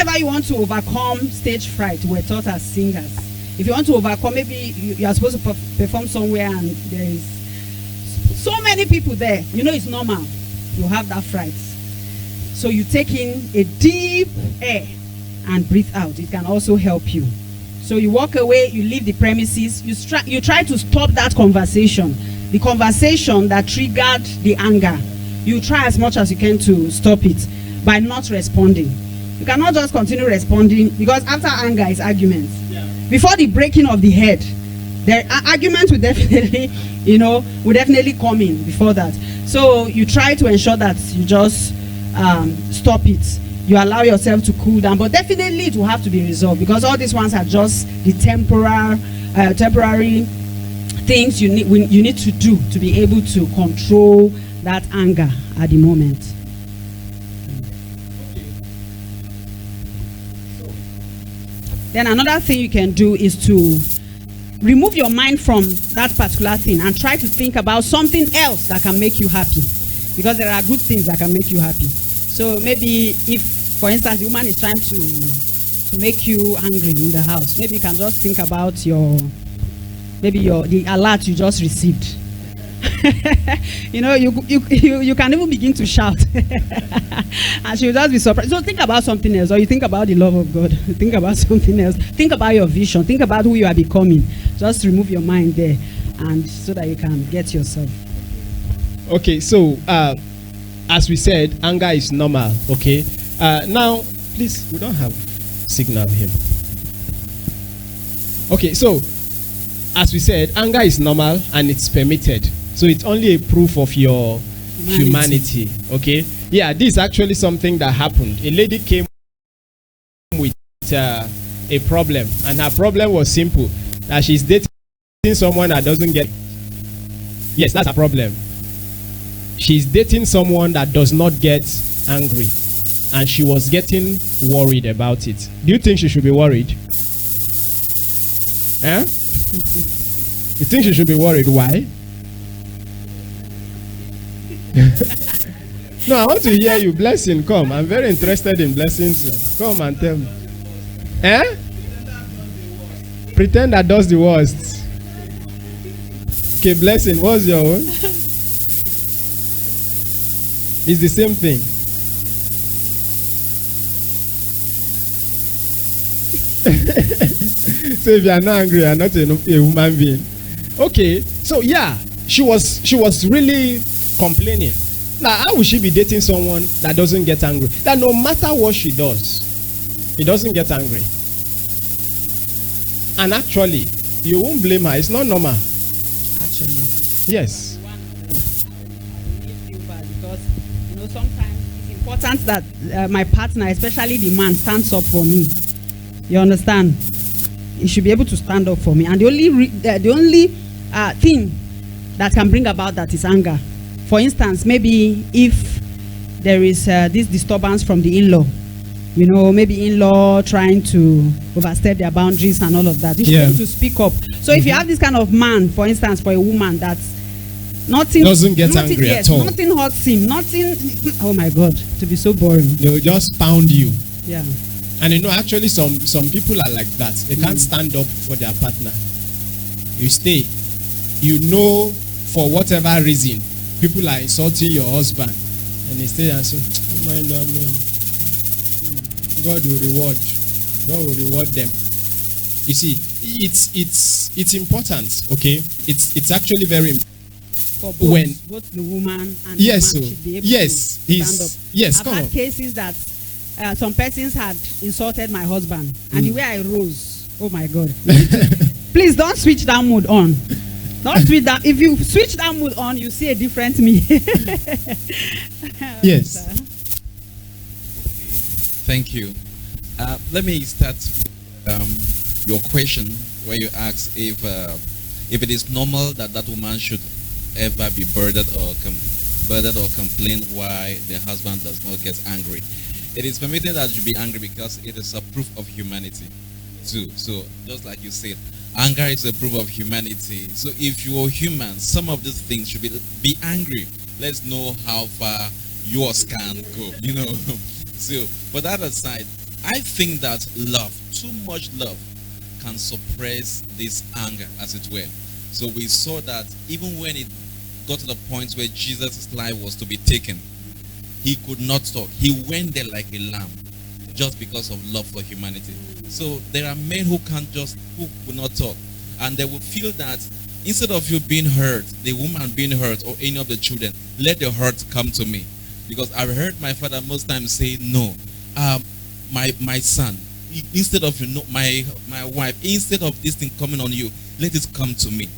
whenever you want to overcome stage fright, we're taught as singers. If you want to overcome, maybe you are supposed to perform somewhere and there is so many people there. You know it's normal. You have that fright. So you take in a deep air and breathe out. It can also help you. So you walk away, you leave the premises, you try to stop that conversation. The conversation that triggered the anger. You try as much as you can to stop it by not responding. You cannot just continue responding, because after anger is arguments. Yeah. Before the breaking of the head, argument will definitely, will definitely come in before that. So you try to ensure that you just stop it. You allow yourself to cool down, but definitely it will have to be resolved, because all these ones are just the temporary things you need to do to be able to control that anger at the moment. Then another thing you can do is to remove your mind from that particular thing and try to think about something else that can make you happy, because there are good things that can make you happy. So maybe if, for instance, the woman is trying to make you angry in the house, maybe you can just think about the alert you just received. You can even begin to shout and she'll just be surprised. So think about something else, or you think about the love of God. Think about something else. Think about your vision. Think about who you are becoming. Just remove your mind there, and so that you can get yourself. Okay, so as we said, anger is normal. Okay, now please, we don't have signal here. Okay, so as we said, anger is normal and it's permitted. So it's only a proof of your humanity. Okay? Yeah, this is actually something that happened. A lady came with a problem, and her problem was simple, that she's dating someone that doesn't get. Yes, that's her problem. She's dating someone that does not get angry, and she was getting worried about it. Do you think she should be worried? Eh? You think she should be worried? Why? No, I want to hear you. Blessing, come. I'm very interested in blessings. Come and tell me. Eh? Pretend that does the worst. Okay, Blessing, what's your own? It's the same thing. So if you are not angry, you are not a human being. Okay, so yeah, she was really complaining. Now, how will she be dating someone that doesn't get angry? That no matter what she does, he doesn't get angry. And actually, you won't blame her. It's not normal. Actually, yes. Because sometimes it's important that my partner, especially the man, stands up for me. You understand? He should be able to stand up for me. And the only thing that can bring about that is anger. For instance, maybe if there is this disturbance from the in-law, maybe in-law trying to overstep their boundaries and all of that, you should be able to speak up. So if you have this kind of man, for instance, for a woman that nothing doesn't get angry at all, nothing hurts him, oh my God, to be so boring. They will just pound you. Yeah. And actually some people are like that. They can't stand up for their partner. You stay. For whatever reason, people are insulting your husband, and they stay and say, "Oh my God, God will reward them." You see, it's important. Okay, it's actually very important. For both the woman and the man should be able to stand up. Yes, I've had cases that some persons had insulted my husband, and the way I rose, oh my God. Please don't switch that mood on. Don't switch that. If you switch that mood on, you see a different me. Yes. Okay. Thank you. Let me start with your question, where you ask if it is normal that woman should ever be burdened or complain why the husband does not get angry. It is permitted that you be angry because it is a proof of humanity too. So just like you said, anger is a proof of humanity. So if you are human, some of these things should be angry. Let's know how far yours can go. So for that aside, I think that love, too much love, can suppress this anger, as it were. So we saw that even when it got to the point where Jesus' life was to be taken, he could not talk. He went there like a lamb just because of love for humanity. So there are men who will not talk, and they will feel that instead of you being hurt, the woman being hurt, or any of the children, let the hurt come to me. Because I've heard my father most times say, no, my son, instead of my wife, instead of this thing coming on you, let it come to me.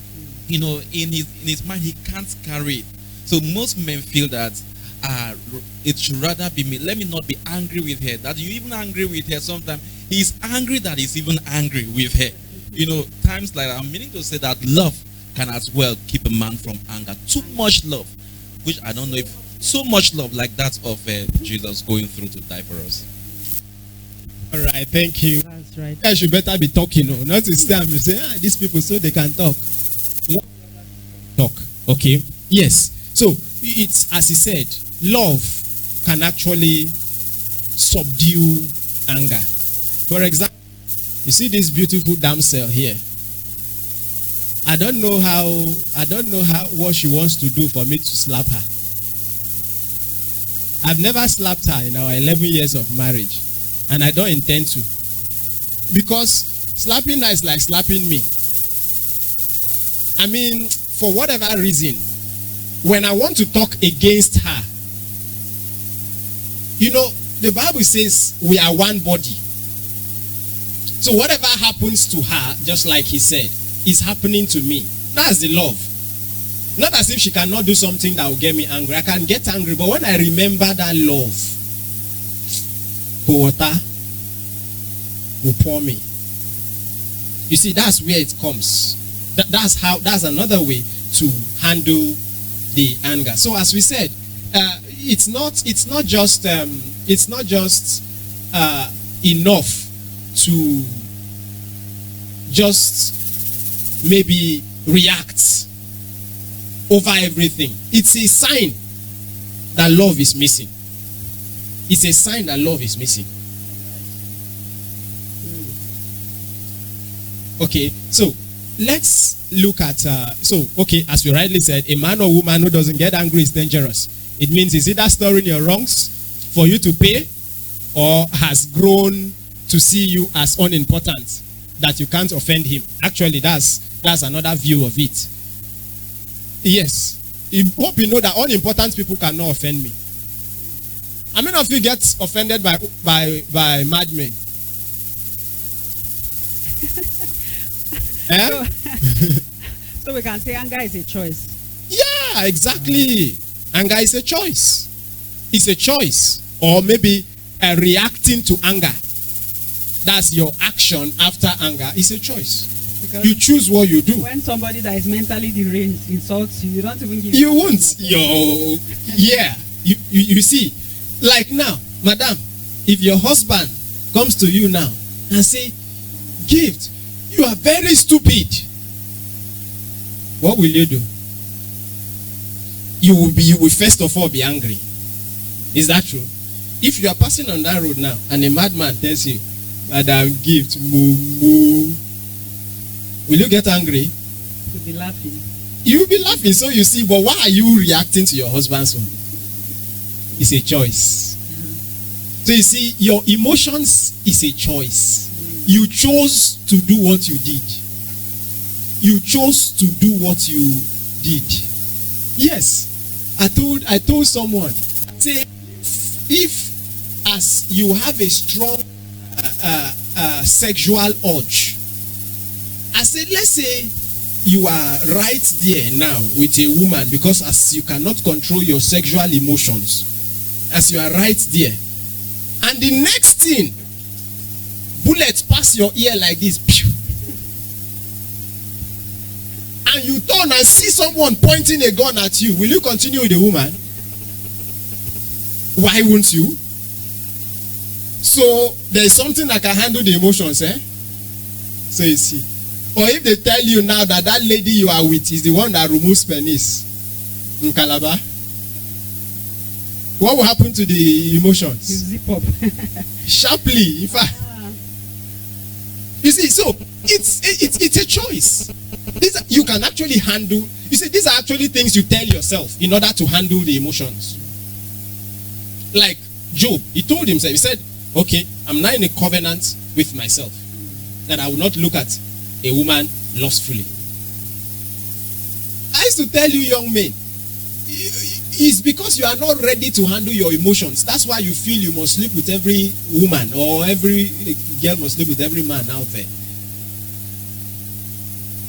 In his mind, he can't carry it. So most men feel that it should rather be me. Let me not be angry with her. That you even angry with her sometimes. He's angry that he's even angry with her. Times like that. I'm meaning to say that love can as well keep a man from anger. Too much love, which I don't know if so much love like that of Jesus going through to die for us. All right, thank you. That's right. I should better be talking, not to stand and say, these people so they can talk. Talk, okay? Yes. So it's as he said, love can actually subdue anger. For example, you see this beautiful damsel here. I don't know what she wants to do for me to slap her. I've never slapped her in our 11 years of marriage, and I don't intend to. Because slapping her is like slapping me. I mean, for whatever reason, when I want to talk against her, the Bible says we are one body. So whatever happens to her, just like he said, is happening to me. That's the love. Not as if she cannot do something that will get me angry. I can get angry, but when I remember that love, water will pour me. You see, that's where it comes. That's another way to handle the anger. So as we said, it's not just enough to just maybe react over everything. It's a sign that love is missing. It's a sign that love is missing. Okay, so let's look at as we rightly said, a man or woman who doesn't get angry is dangerous. It means he's either storing your wrongs for you to pay, or has grown to see you as unimportant, that you can't offend him. Actually, that's another view of it. Yes, I hope you know that unimportant people cannot offend me. How many of you get offended by madmen? So we can say anger is a choice. Yeah, exactly. Anger is a choice. It's a choice. Or maybe reacting to anger. That's your action after anger. It's a choice. Because you choose what you do. When somebody that is mentally deranged insults you, you don't even give. You won't. Yeah. You see, like now, madam, if your husband comes to you now and say, Gift, you are very stupid, what will you do? You will first of all be angry. Is that true? If you are passing on that road now and a madman tells you, Madam Gift, moo, will you get angry? You'll be laughing. You'll be laughing. So you see, but why are you reacting to your husband's own? It's a choice. So you see, your emotions is a choice. You chose to do what you did. You chose to do what you did. Yes. I told someone, say, if as you have a strong sexual urge, I said, let's say you are right there now with a woman, because as you cannot control your sexual emotions, as you are right there, and the next thing, bullets pass your ear like this, pew, and you turn and see someone pointing a gun at you, will you continue with the woman? Why won't you? So there's something that can handle the emotions, eh? So you see. Or if they tell you now that that lady you are with is the one that removes penis in Calabar, what will happen to the You emotions? zip up. Sharply, in fact. You see, so it's a choice. You can actually handle. You see, these are actually things you tell yourself in order to handle the emotions. Like Job, he told himself, he said, okay, I'm now in a covenant with myself that I will not look at a woman lustfully. I used to tell you, young men, it's because you are not ready to handle your emotions. That's why you feel you must sleep with every woman, or every girl must sleep with every man out there.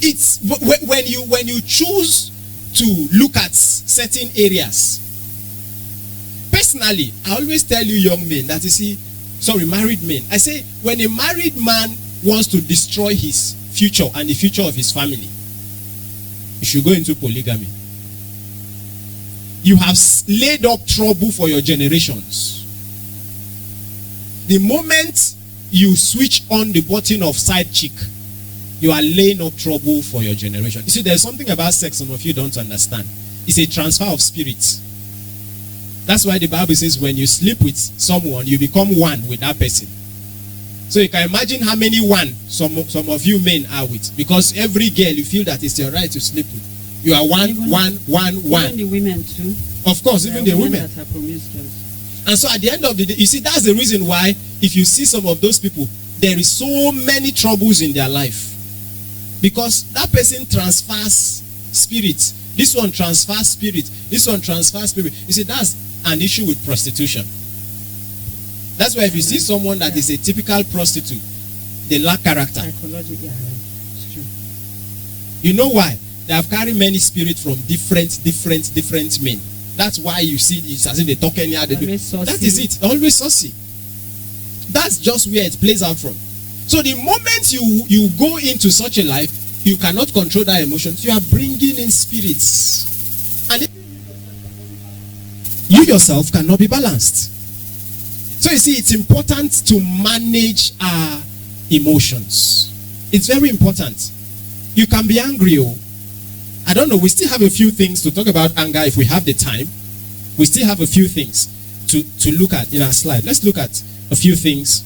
It's when you choose to look at certain areas. Personally, I always tell you, young men, that married men. I say, when a married man wants to destroy his future and the future of his family, you should go into polygamy. You have laid up trouble for your generations. The moment you switch on the button of side chick, you are laying up trouble for your generation. You see, there's something about sex some of you don't understand. It's a transfer of spirits. That's why the Bible says when you sleep with someone, you become one with that person. So you can imagine how many one some of you men are with. Because every girl you feel that it's your right to sleep with. You are one. Even the women too. Of course, even the women. That are promiscuous. And so at the end of the day, you see, that's the reason why if you see some of those people, there is so many troubles in their life. Because that person transfers spirits. This one transfers spirit. This one transfers spirit. You see, that's an issue with prostitution. That's why if you see someone that is a typical prostitute, they lack character. Psychology, yeah, it's true. You know why? They have carried many spirits from different men. That's why you see it's as if they talk anyhow. They do. That is it. Always saucy. That's just where it plays out from. So the moment you go into such a life, you cannot control that emotions. You are bringing in spirits, and you yourself cannot be balanced. So you see, it's important to manage our emotions. It's very important. You can be angry. I don't know. We still have a few things to talk about anger if we have the time. We still have a few things to look at in our slide. Let's look at a few things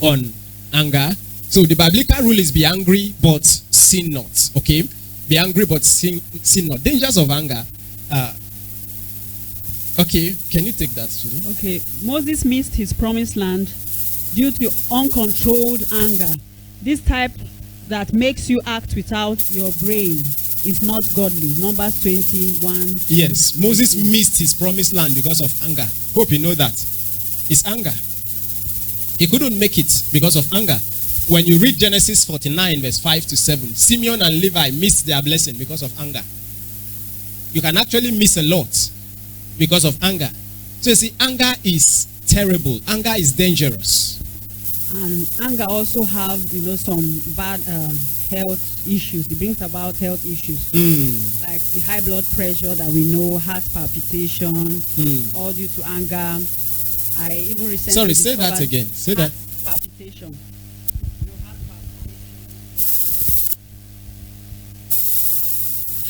on anger. So the biblical rule is be angry but sin not. Okay, be angry but sin not. Dangers of anger. Okay, can you take that, Julie? Okay, Moses missed his promised land due to uncontrolled anger. This type that makes you act without your brain is not godly. Numbers 21. Yes, Moses missed his promised land because of anger. Hope you know that. It's anger. He couldn't make it because of anger. When you read Genesis 49 verse 5 to 7, Simeon and Levi missed their blessing because of anger. You can actually miss a lot because of anger. So you see, anger is terrible. Anger is dangerous. And anger also have, some bad health issues. It brings about health issues. Like the high blood pressure that we know, heart palpitation, all due to anger. I even recently Sorry, say that again. Say that. Palpitation.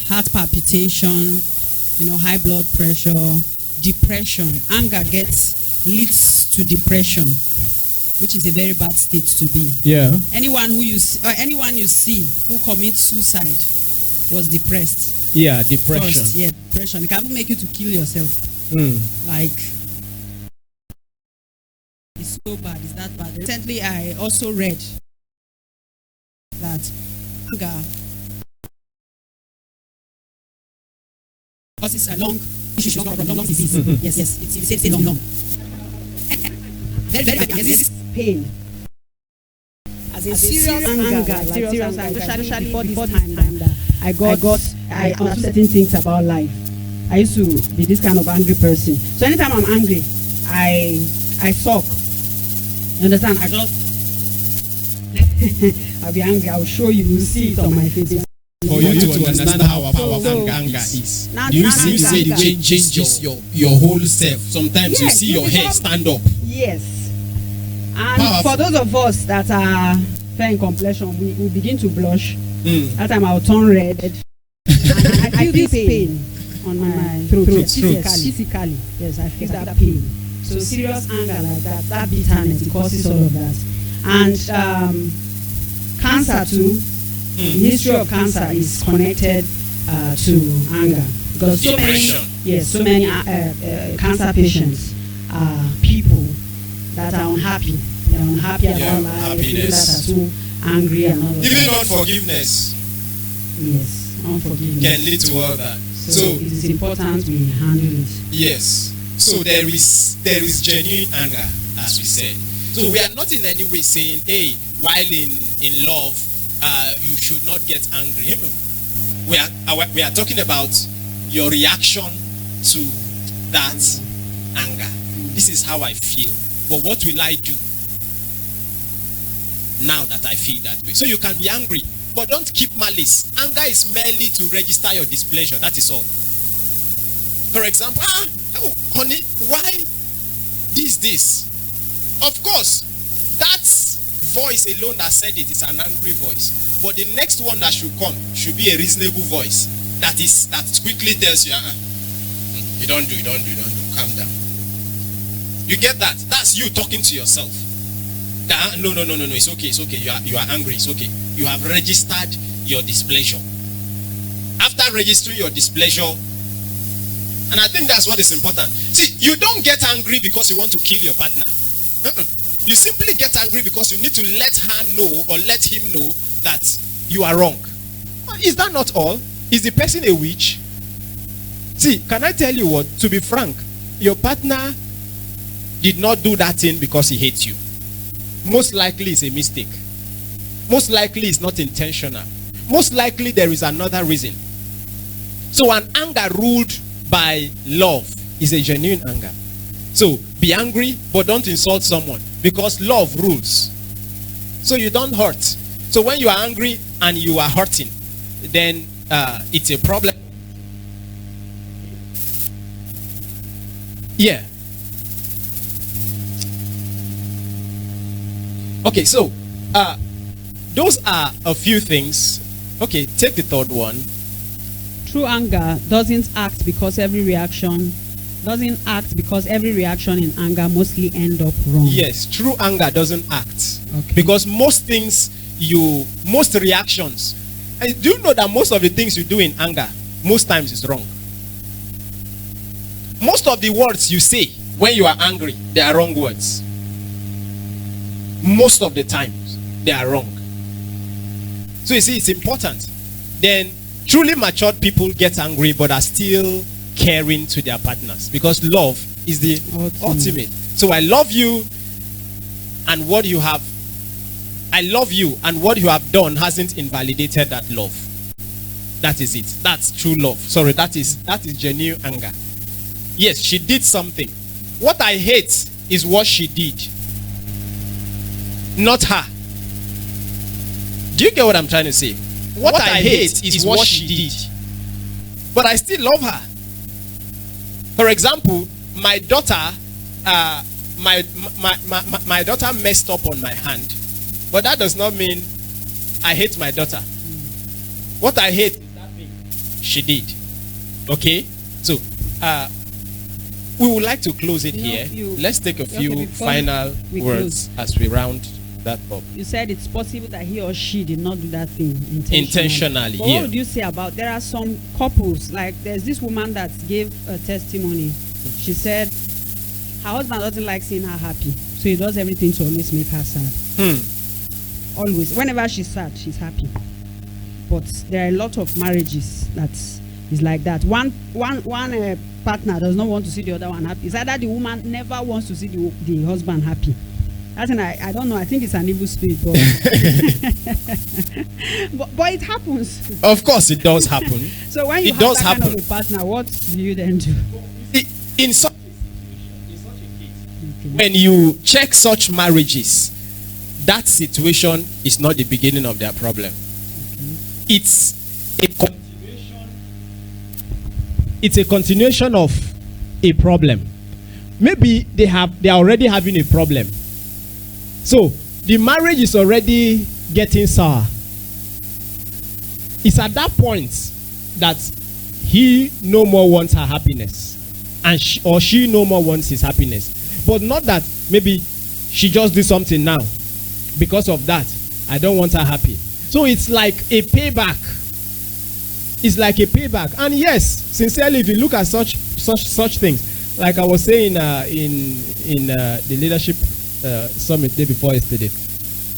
Heart palpitation, high blood pressure, depression. Anger leads to depression, which is a very bad state to be. Yeah. Anyone you see who commits suicide was depressed. Yeah, depression. First, yeah, depression. It can even make you to kill yourself. Like, it's so bad. It's that bad. Recently, I also read that anger causes a long disease. Yes, it's a long. Very bad. This pain. As a serious anger, especially before this time that I understood certain things about life. I used to be this kind of angry person. So anytime I'm angry, I sulk. You understand? I just I'll be angry. I'll show you. You'll see it on my face. For you to understand how powerful anger is. Do you see it changes your whole self? Sometimes you see your hair stand up. Yes. And for those of us that are fair in complexion, we begin to blush. That time I'll turn red. And I feel this pain. on my throat. Yes, throat. physically. Yes, I feel that pain. So serious anger like that bitterness, it causes all of that. And cancer too. The history of cancer is connected to anger, because so many cancer patients are people that are unhappy. They are unhappy about life. People that are so angry and all of Even that. unforgiveness Yes, unforgiveness. can lead to all that. So it is important we handle it. Yes. So there is genuine anger, as we said. So we are not in any way saying, hey, while in love, you should not get angry. We are talking about your reaction to that anger. This is how I feel. But what will I do now that I feel that way? So you can be angry, but don't keep malice. Anger is merely to register your displeasure. That is all. For example, oh, honey, why this? Of course, that voice alone that said it is an angry voice. But the next one that should come should be a reasonable voice that quickly tells you, you don't do, calm down. You get that? That's you talking to yourself. No, it's okay. You are angry, it's okay. You have registered your displeasure. After registering your displeasure, and I think that's what is important. See, you don't get angry because you want to kill your partner. You simply get angry because you need to let her know or let him know that you are wrong. Is that not all? Is the person a witch? See, can I tell you what? To be frank, your partner did not do that thing because he hates you. Most likely it's a mistake. Most likely it's not intentional. Most likely there is another reason. So an anger ruled by love is a genuine anger. So be angry, but don't insult someone, because love rules. So you don't hurt. So when you are angry and you are hurting, then it's a problem. Yeah. Okay, so those are a few things. Okay, take the third one. True anger doesn't act because every reaction in anger mostly end up wrong. Yes, true anger doesn't act. Okay. Because most reactions, and do you know that most of the things you do in anger, most times is wrong? Most of the words you say when you are angry, they are wrong words. Most of the times, they are wrong. So you see, it's important. Then, truly matured people get angry but are still caring to their partners, because love is the ultimate. So I love you, and what you have done hasn't invalidated that love. That is it. That's true love. Sorry, that is genuine anger. Yes, she did something. What I hate is what she did, not her. Do you get what I'm trying to say? What I hate is what she did, but I still love her. For example, my daughter, my daughter messed up on my hand, but that does not mean I hate my daughter. What I hate is that thing she did. Okay, so we would like to close it here. Let's take a few final words as we round that up. You said it's possible that he or she did not do that thing intentionally. But what would you say about, there are some couples, like there's this woman that gave a testimony. She said her husband doesn't like seeing her happy, so he does everything to always make her sad. Always, whenever she's sad, she's happy. But there are a lot of marriages that is like that. One partner does not want to see the other one happy. It's either the woman never wants to see the husband happy. That's an, I don't know. I think it's an evil spirit, but it happens. Of course, it does happen. So when you have that kind of a partner, what do you then do? In such a case, when you check such marriages, that situation is not the beginning of their problem. It's a continuation of a problem. Maybe they are already having a problem. So the marriage is already getting sour. It's at that point that he no more wants her happiness, and she no more wants his happiness. But not that maybe she just did something now. Because of that, I don't want her happy. So it's like a payback. It's like a payback. And yes, sincerely, if you look at such things, like I was saying in the leadership summit day before yesterday,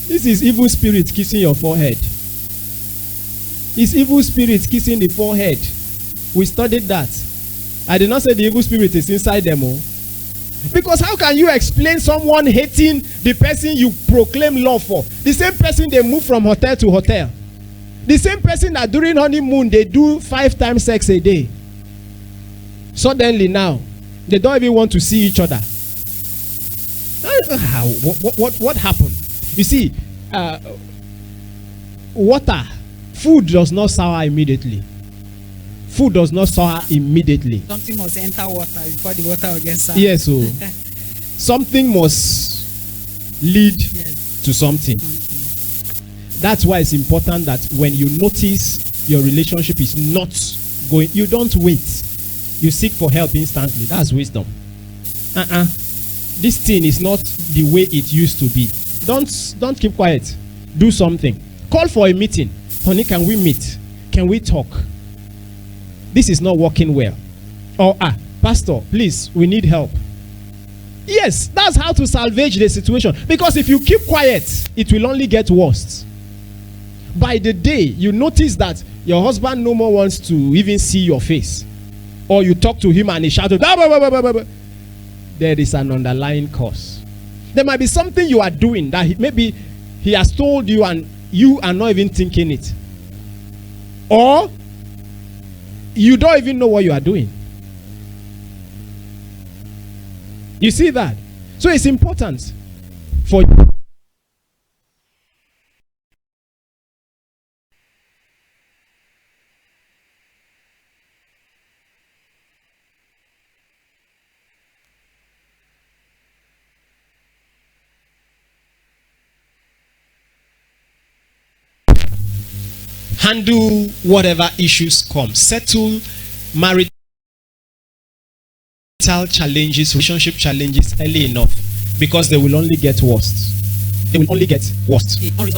this is evil spirit kissing your forehead. It's evil spirit kissing the forehead. We studied that. I did not say the evil spirit is inside them all. Because how can you explain someone hating the person you proclaim love for? The same person they move from hotel to hotel. The same person that during honeymoon they do 5 times sex a day. Suddenly now, they don't even want to see each other. What happened? You see, food does not sour immediately. Food does not sour immediately. Something must enter water before the water will get sour. Yes, so something must lead to something. That's why it's important that when you notice your relationship is not going, you don't wait. You seek for help instantly. That's wisdom. This thing is not the way it used to be. Don't keep quiet. Do something. Call for a meeting. Honey, can we meet? Can we talk? This is not working well. Or, pastor, please, we need help. Yes, that's how to salvage the situation. Because if you keep quiet, it will only get worse. By the day you notice that your husband no more wants to even see your face, or you talk to him and he shouts, there is an underlying cause. There might be something you are doing that maybe he has told you and you are not even thinking it. Or you don't even know what you are doing. You see that? So it's important for you. Handle whatever issues come. Settle marital challenges, relationship challenges early enough, because they will only get worse. They will only get worse. Always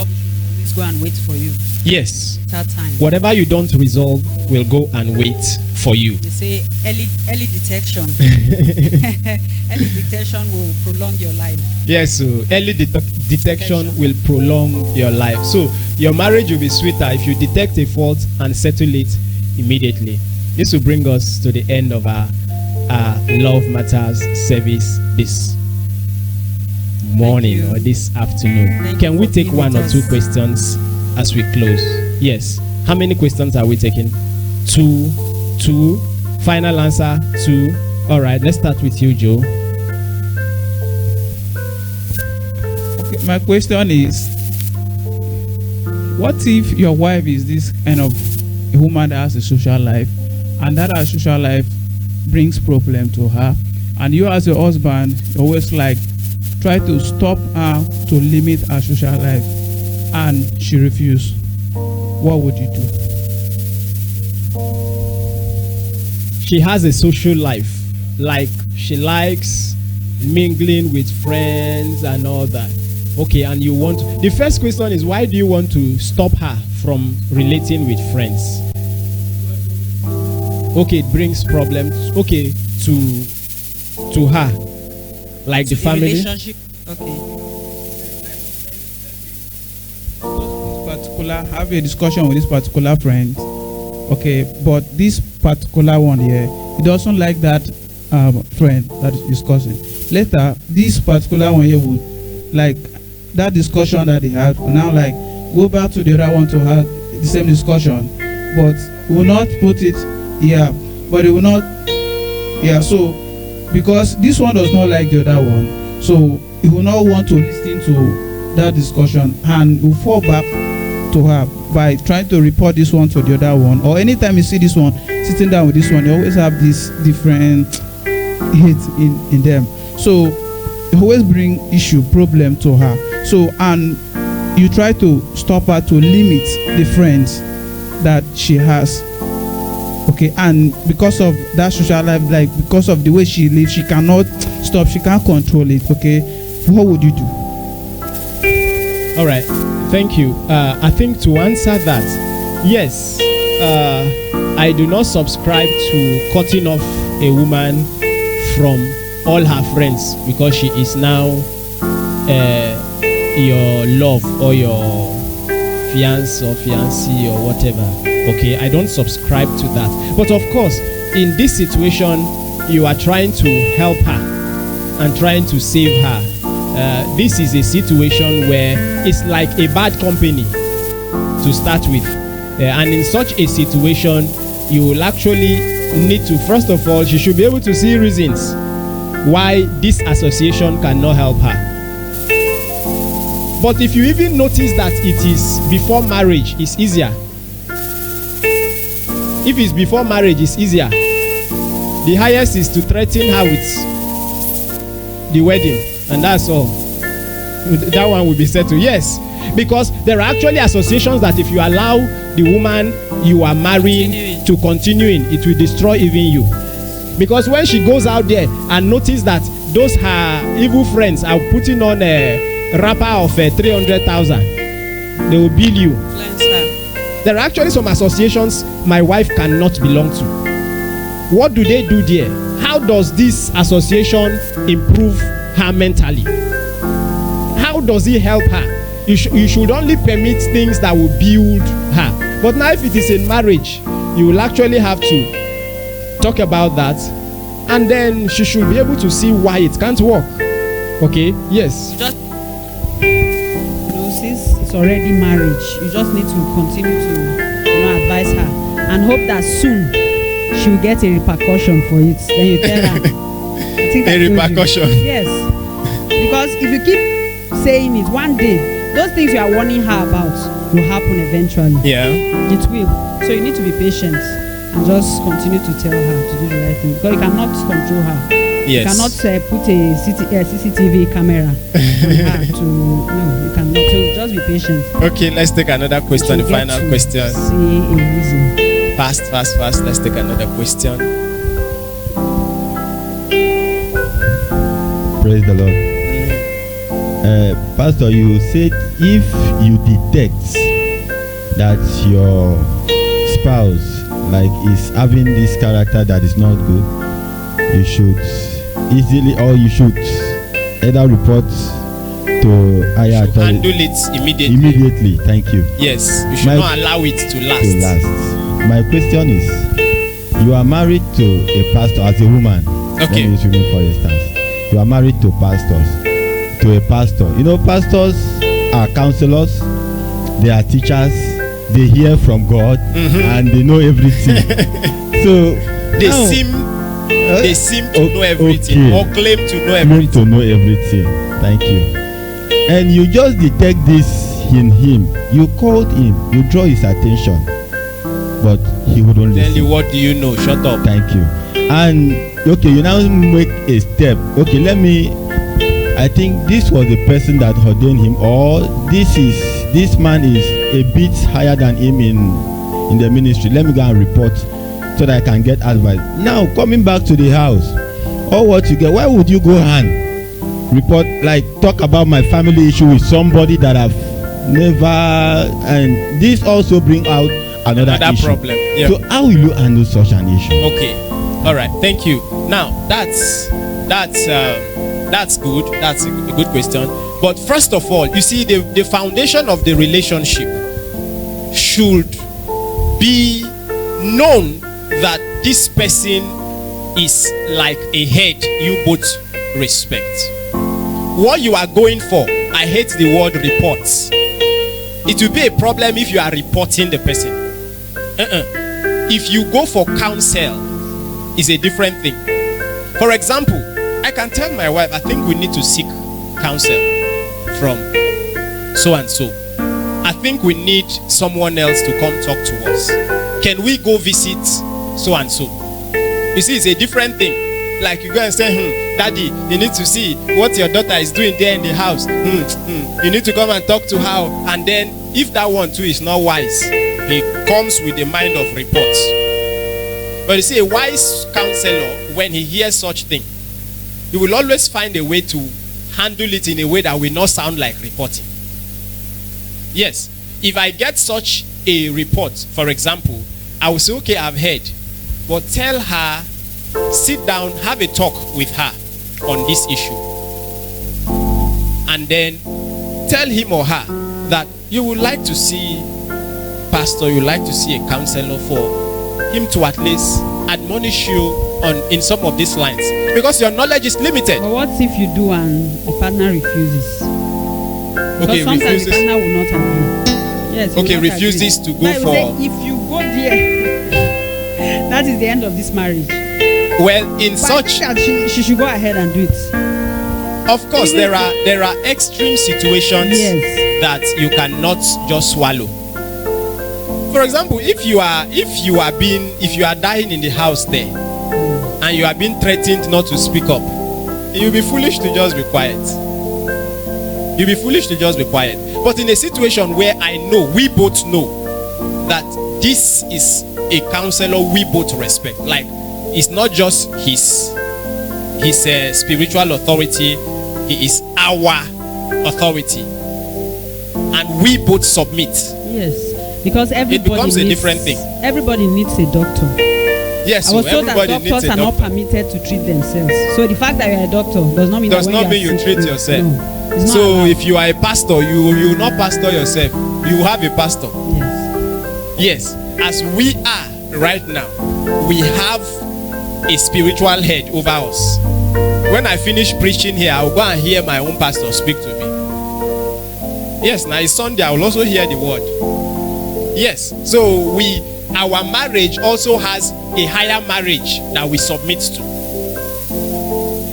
go and wait for you. Yes. That time. Whatever you don't resolve will go and wait for you. They say early detection. Early detection will prolong your life. Yes, so early detection will prolong your life. So your marriage will be sweeter if you detect a fault and settle it immediately. This will bring us to the end of our Love Matters service this morning or this afternoon. Can we take one or two questions as we close? Yes. How many questions are we taking? Two. Final answer, 2. All right, let's start with you, Joe. Okay, my question is, what if your wife is this kind of a woman that has a social life, and that her social life brings problem to her, and you as a husband always like try to stop her to limit her social life, and she refuse? What would you do? She has a social life, like she likes mingling with friends and all that. Okay, and you want the first question is, why do you want to stop her from relating with friends? Okay, it brings problems. Okay, to her, like the family. Relationship. Okay. Have a discussion with this particular friend. Okay, but this particular one here, he doesn't like that friend that is discussing. Later, this particular one here would like that discussion that they had, now like go back to the other one to have the same discussion, but will not put it here, but it will not so because this one does not like the other one, so he will not want to listen to that discussion and will fall back to her by trying to report this one to the other one. Or anytime you see this one sitting down with this one, they always have this different hate in them, so they always bring problem to her. So, and you try to stop her to limit the friends that she has. Okay, and because of that social life, like because of the way she lives, she cannot stop, she can't control it. Okay, what would you do? All right, thank you. I think to answer that, yes, I do not subscribe to cutting off a woman from all her friends because she is now your love or your fiance or fiancé or whatever. Okay, I don't subscribe to that. But of course, in this situation, you are trying to help her and trying to save her. This is a situation where it's like a bad company to start with. And in such a situation, you will actually need to, first of all, she should be able to see reasons why this association cannot help her. But if you even notice that it is before marriage, it's easier. If it's before marriage, it's easier. The highest is to threaten her with the wedding, and that's all. That one will be settled. Yes, because there are actually associations that if you allow the woman you are marrying to continue in, it will destroy even you. Because when she goes out there and notice that those her evil friends are putting on a wrapper of 300,000, they will bill you. There are actually some associations my wife cannot belong to. What do they do there? How does this association improve her mentally? How does it help her? You should only permit things that will build her. But now if it is in marriage, you will actually have to talk about that, and then she should be able to see why it can't work. Okay? Yes. Just since it's already marriage, you just need to continue to advise her and hope that soon she will get a repercussion for it. Then you tell her. I think a repercussion. Yes. Because if you keep saying it, one day those things you are warning her about will happen eventually. Yeah. It will. So you need to be patient and just continue to tell her to do the right thing, because you cannot control her. Yes. You cannot put a CCTV camera on her to, no, you cannot. So just be patient. Okay, let's take another question, the final question. See a reason. Fast. Let's take another question. Praise the Lord. Pastor, you said if you detect that your spouse is having this character that is not good, you should easily, or you should either report to higher authority. Handle it immediately. Immediately, thank you. Yes, you should not allow it to last. My question is, you are married to a pastor as a woman. Okay. Let me use women for instance. You are married to a pastor. You know, pastors are counselors, they are teachers, they hear from God, and they know everything. So they seem to know everything, or claim to know everything. Thank you. And you just detect this in him. You called him, you draw his attention, but he wouldn't listen. Tell you, what do you know? Shut up. Thank you. And okay, you now make a step. Okay, I think this was the person that ordained him, or this man is a bit higher than him in the ministry. Let me go and report so that I can get advice. Now coming back to the house, or what you get, why would you go and report, talk about my family issue with somebody that I've never, and this also bring out another issue. Problem. Yeah. So how will you handle such an issue? Okay. All right. Thank you. Now that's good. That's a good question. But first of all, you see, the foundation of the relationship should be known that this person is like a head you both respect. What you are going for, I hate the word reports. It will be a problem if you are reporting the person. If you go for counsel, it's a different thing. For example, I can tell my wife, I think we need to seek counsel from so and so. I think we need someone else to come talk to us. Can we go visit so and so? You see, it's a different thing. Like you go and say, Daddy, you need to see what your daughter is doing there in the house. You need to come and talk to her. And then if that one too is not wise, he comes with a mind of reports. But you see, a wise counselor, when he hears such thing, he will always find a way to handle it in a way that will not sound like reporting. Yes, if I get such a report, for example, I will say, okay, I've heard, but tell her, sit down, have a talk with her on this issue, and then tell him or her that you would like to see pastor, you would like to see a counselor for him to at least admonish you on in some of these lines, because your knowledge is limited. But what if you do and the partner refuses? Okay, Because sometimes refuses. the partner will not agree. Yes. he Okay, will not refuses agree. to go Now, he will for- say, if you go there, that is the end of this marriage. Well, in But I such, think that she should go ahead and do it. of course, there are extreme situations Yes. that you cannot just swallow. For example, if you are dying in the house there, and you are being threatened not to speak up, you'll be foolish to just be quiet. You'll be foolish to just be quiet. But in a situation where I know, we both know that this is a counselor we both respect, like it's not just his spiritual authority, he is our authority, and we both submit. Yes. Because everybody becomes a needs, different thing. Everybody needs a doctor. Yes, I so was told that everybody needs doctors a are not doctor. permitted to treat themselves. So the fact that you're a doctor does not mean Does that not when mean you you are sick, treat yourself. No, it's not So allowed. if you are a pastor, you will not pastor yourself. You will have a pastor. Yes. Yes, as we are right now, we have a spiritual head over us. When I finish preaching here, I will go and hear my own pastor speak to me. Yes, now it's Sunday, I will also hear the word. Yes, so our marriage also has a higher marriage that we submit to.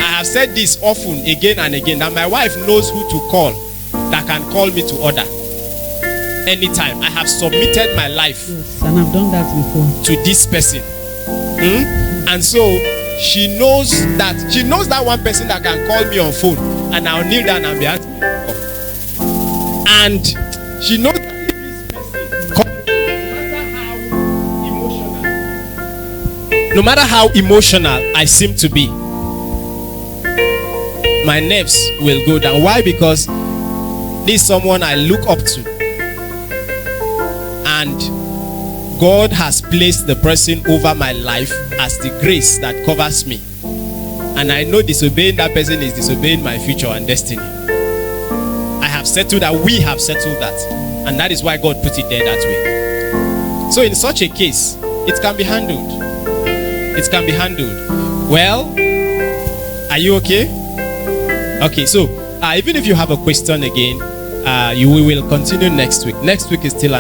I have said this often again and again, that my wife knows who to call that can call me to order anytime. I have submitted my life Yes, and I've done that before. to this person. And so she knows that one person that can call me on phone, and I'll kneel down and be answering the call. And she knows that if this person calls, no matter how emotional I seem to be, my nerves will go down. Why? Because this is someone I look up to, and God has placed the person over my life as the grace that covers me. And I know disobeying that person is disobeying my future and destiny. I have settled that, we have settled that. And that is why God put it there that way. So in such a case, it can be handled. It can be handled. Well, are you okay? Okay, so even if you have a question again, we will continue next week. Next week is still an